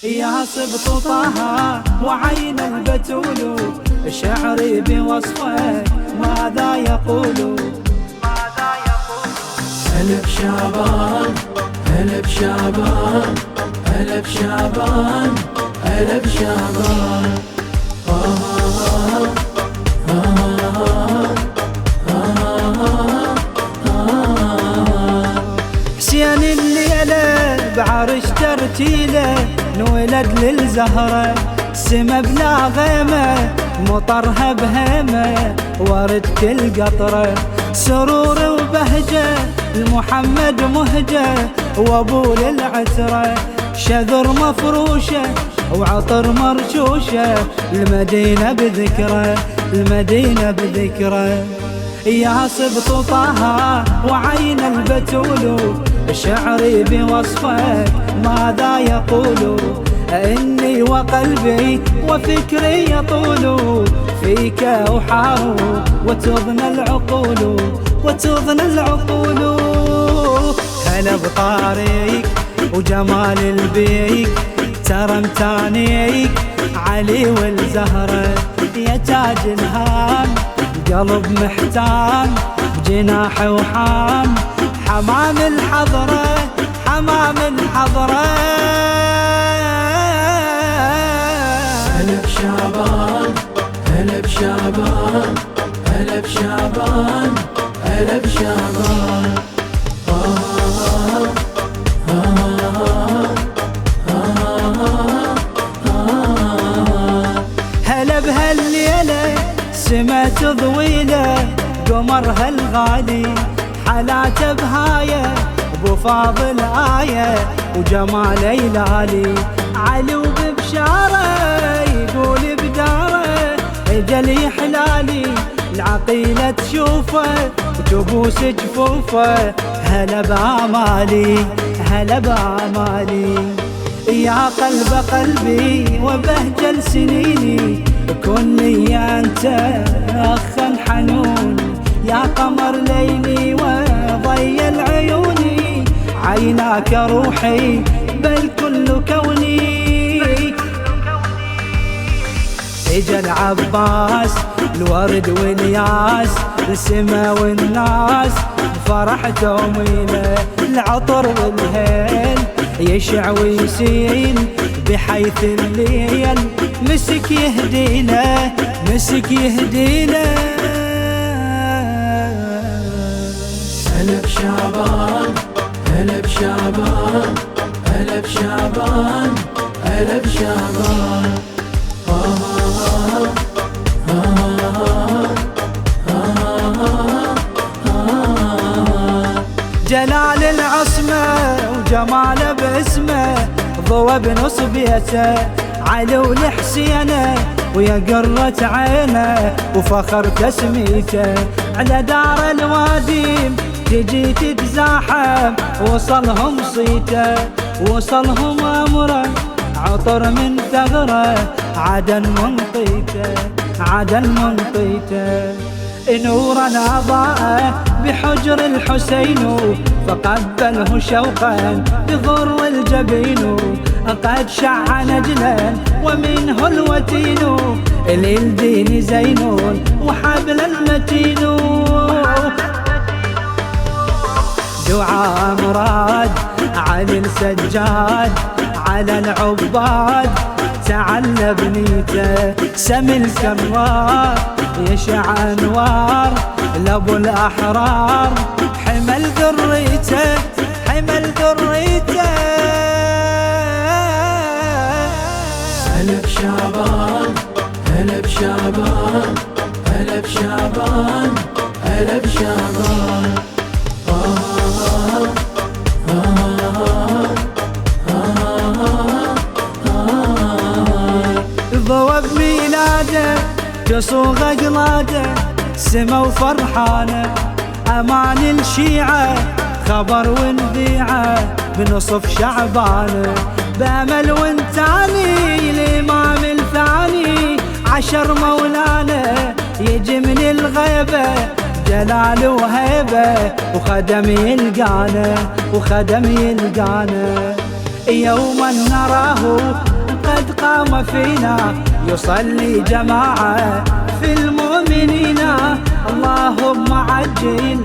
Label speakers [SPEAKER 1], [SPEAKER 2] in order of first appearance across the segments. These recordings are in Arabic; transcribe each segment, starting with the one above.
[SPEAKER 1] يا سبط طه وعين البتول، شعري بوصفك ماذا يقول؟
[SPEAKER 2] هلا بشعبان هلا بشعبان هلا بشعبان هلا بشعبان.
[SPEAKER 1] حسين الليلة بعرش ترتيله، انولد للزهرة سما بلا غيمة، مطرها بهيمة ورد كل قطرة، سرور وبهجة المحمد مهجة وابو للعترة، شذر مفروشة وعطر مرشوشة، المدينة بذكرى المدينة بذكرى. يا سبط طه وعين البتول، شعري بوصفك ماذا يقول؟ إني وقلبي وفكري يطول، فيك أحار وتضنى العقول وتضنى العقول. هلا بطاريك وجمال البيك، ترى متانيك علي والزهرة، يا تاج الهام قلب محتام جناح وحام، حمام الحضرة حمام الحضرة.
[SPEAKER 2] هلا بشعبان هلا بشعبان هلا بشعبان هلا بشعبان.
[SPEAKER 1] هلا بهالليلة سما تضويله، قمرها الغالي حالاته بهاية، ابو فاضل آية وجماله يلالي، علي وببشاره يقول بداره، اجل يحلالي العقيلة تشوفه وتبوس جفوفه. هلا بامالي هلا بامالي، يا قلب قلبي وبهجل سنيني، كن لي انت اخا حنون، يا قمر ليلي وضي العيوني، عيناك روحي بل كل كوني. اجا العباس الورد والياس، السما والناس فرحتهم له، العطر والهيل يشع ويسيل، بحيث الليل مسك يهدينا مسك يهدينا.
[SPEAKER 2] هلا بشعبان هلا بشعبان هلا بشعبان هلا بشعبان.
[SPEAKER 1] جلال العصمة وجماله باسمه، ضوى بنص بيته علي والحسينه، ويا قرة عينه وفخر تسميته، على دار الواديم تجي تتزاحم، وصلهم صيته وصلهم امره، عطر من ثغره عدن منطيته عدن منطيته. نورا أضاء بحجر الحسين، فقبله شوقا بضر الجبين، قد شع نجلا ومنه الوتين، للدين زين وحبل المتين. دعاء مراد علي السجاد على العباد، تعلى بنيته سمي الكرار، يشع انوار لابو الاحرار، حمل ذريته حمل ذريته.
[SPEAKER 2] هلا بشعبان هلا بشعبان هلا بشعبان هلا بشعبان.
[SPEAKER 1] ضوى بميلاده تصوغ اقلاده، سما وفرحانه امان الشيعه، خبر ونذيعه بنصف شعبانه، بامل وانتاني الامام الثاني، عشر مولانا يجي من الغيبه، جلال وهيبه وخدم يلقانا وخدم يلقانا. يوما نراه قد قام فينا يصلي جماعة في المؤمنين. اللهم عجل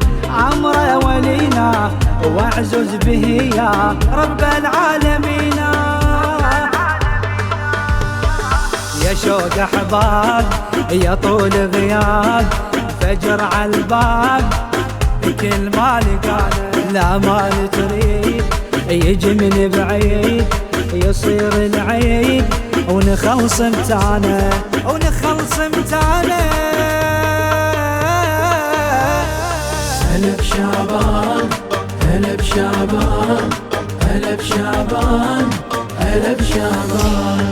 [SPEAKER 1] أمر ولينا واعزز به يا رب العالمين. يا شوق أحباب يا طول غياب فجر عالباب كل ما لقانا لا ما تريد يجي من بعيد يصير العيد ونخلص امتانا ونخلص امتانا.
[SPEAKER 2] هلا بشعبان هلا بشعبان هلا بشعبان هلا بشعبان